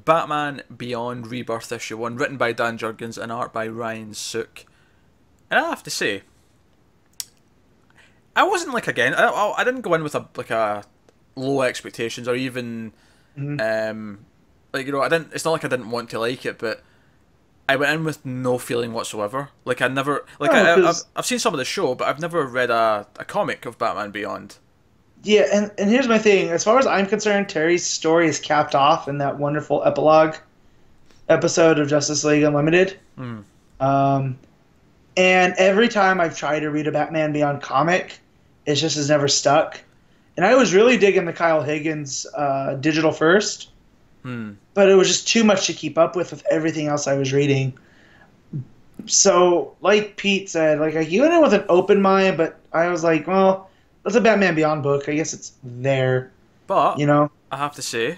Batman Beyond Rebirth issue 1, written by Dan Jurgens and art by Ryan Sook. And I have to say, I wasn't like, again, I didn't go in with a low expectations, or even like, you know, I didn't. It's not like I didn't want to like it, but I went in with no feeling whatsoever. Like, I never, like, I've seen some of the show, but I've never read a comic of Batman Beyond. Yeah, and here's my thing. As far as I'm concerned, Terry's story is capped off in that wonderful epilogue episode of Justice League Unlimited. And every time I've tried to read a Batman Beyond comic, it just has never stuck. And I was really digging the Kyle Higgins Digital First, but it was just too much to keep up with everything else I was reading. So, like Pete said, like, I went in with an open mind, but I was like, well, that's a Batman Beyond book. I guess it's there. But, you know, I have to say,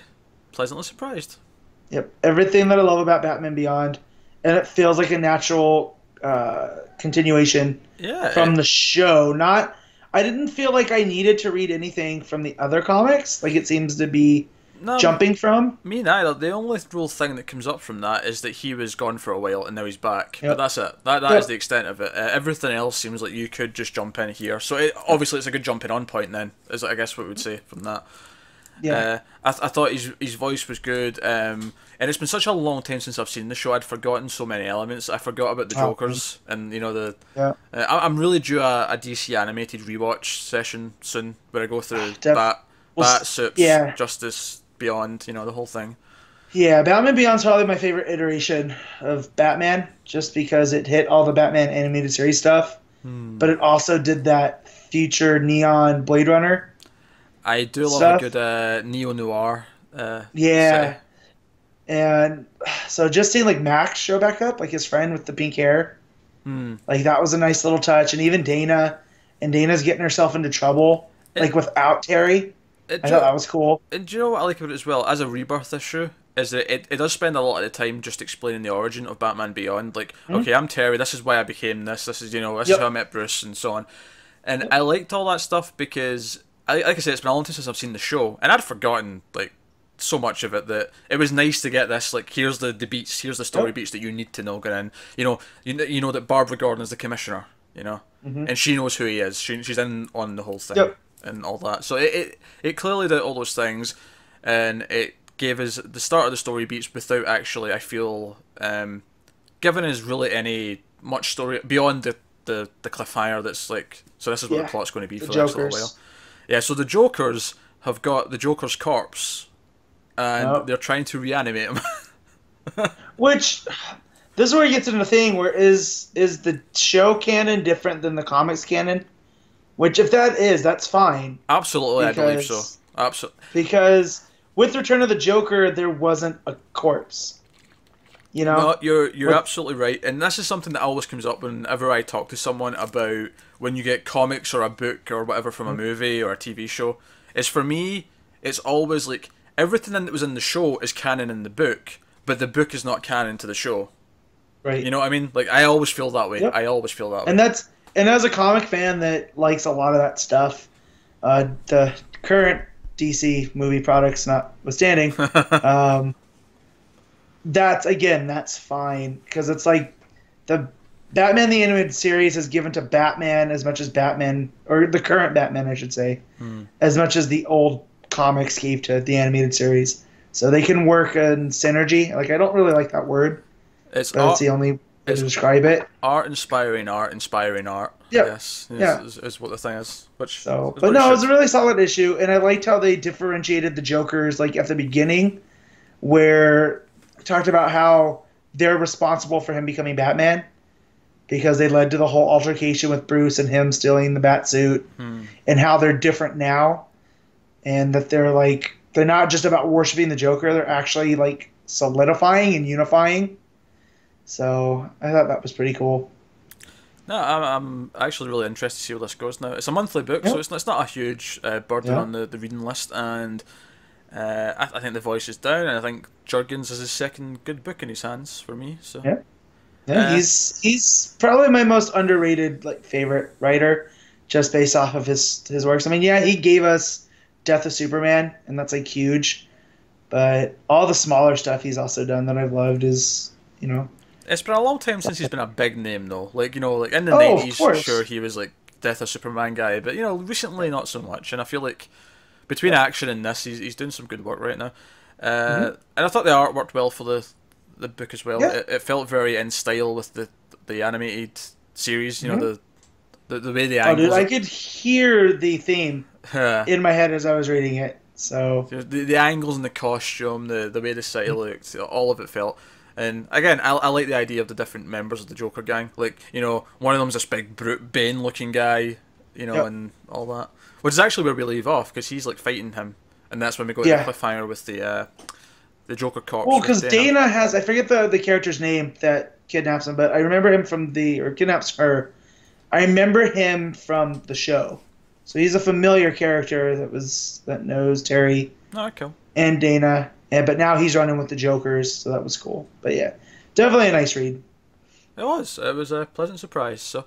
pleasantly surprised. Yep, everything that I love about Batman Beyond, and it feels like a natural continuation from the show. I didn't feel like I needed to read anything from the other comics. Like, it seems to be jumping from. Me neither. The only real thing that comes up from that is that he was gone for a while and now he's back. But that's it. That is the extent of it. Everything else seems like you could just jump in here. So obviously it's a good jumping on point then, is I guess what we would say from that. Yeah. I thought his voice was good. And it's been such a long time since I've seen the show. I'd forgotten so many elements. I forgot about the Jokers and, you know, I'm really due a DC animated rewatch session soon where I go through Bat, Sups, Justice, Beyond, you know, the whole thing. Yeah, Batman Beyond's probably my favorite iteration of Batman, just because it hit all the Batman animated series stuff, but it also did that future neon Blade Runner. I do love a good neo-noir. And so just seeing like Max show back up, like his friend with the pink hair, like that was a nice little touch. And even Dana's getting herself into trouble, like without Terry. I thought that was cool. And do you know what I like about it as well? As a Rebirth issue, is that it does spend a lot of the time just explaining the origin of Batman Beyond. Like, okay, I'm Terry, this is why I became this, this is, you know, this is how I met Bruce, and so on. And I liked all that stuff because, like I said, it's been a long time since I've seen the show, and I'd forgotten, like, so much of it that it was nice to get this, like, here's the beats, here's the story beats that you need to know going in. You know that Barbara Gordon is the commissioner, you know, and she knows who he is. She's in on the whole thing and all that. So it clearly did all those things, and it gave us the start of the story beats without actually, I feel, giving us really any much story beyond the cliffhanger that's like, so this is what the plot's going to be for the next little while. Yeah, so the Jokers have got the Joker's corpse, and they're trying to reanimate him. Which, this is where it gets into the thing where is the show canon different than the comics canon? Which, if that is, that's fine. Absolutely, I believe so. Absolutely. Because with Return of the Joker, there wasn't a corpse. You know? No, you're absolutely right. And this is something that always comes up whenever I talk to someone about when you get comics or a book or whatever from a movie or a TV show. Is for me, it's always like, everything that was in the show is canon in the book, but the book is not canon to the show. Right. You know what I mean? Like, I always feel that way. I always feel that way. And as a comic fan that likes a lot of that stuff, the current DC movie products notwithstanding, that's fine. Because it's like the Batman the Animated Series is given to Batman as much as Batman, or the current Batman, I should say, as much as the old comics gave to the animated series. So they can work in synergy. Like, I don't really like that word. It's the only way to describe it. Art inspiring art. Yes, is what the thing is. But it was a really solid issue, and I liked how they differentiated the Jokers, like at the beginning, where we talked about how they're responsible for him becoming Batman because they led to the whole altercation with Bruce and him stealing the Batsuit, and how they're different now, and that they're not just about worshiping the Joker; they're actually like solidifying and unifying. So I thought that was pretty cool. No, I'm actually really interested to see where this goes now. It's a monthly book, so it's not a huge burden on the reading list, and I think the voice is down, and I think Jurgens is his second good book in his hands for me. So he's probably my most underrated favorite writer, just based off of his works. I mean, he gave us Death of Superman, and that's huge. But all the smaller stuff he's also done that I've loved is, you know. It's been a long time since he's been a big name though. Like, you know, like in the Oh, of 90s, course. sure he was like Death of Superman guy, but you know, recently not so much. And I feel like between action and this, he's doing some good work right now. And I thought the art worked well for the book as well. Yeah. It felt very in style with the animated series. You know, the way the Oh, dude, angles. I could hear the theme in my head as I was reading it. So the angles and the costume, the way the city looked, all of it felt. And again, I like the idea of the different members of the Joker gang. Like, you know, one of them's this big brute Bane-looking guy, you know, and all that. Which is actually where we leave off, because he's like fighting him, and that's when we go to the cliffhanger with the Joker corpse. well, because Dana has, I forget the character's name that kidnaps him, but I remember him from or kidnaps her. I remember him from the show. So he's a familiar character that knows Terry cool. and Dana, but now he's running with the Jokers, so that was cool. But yeah, definitely a nice read. It was a pleasant surprise. So.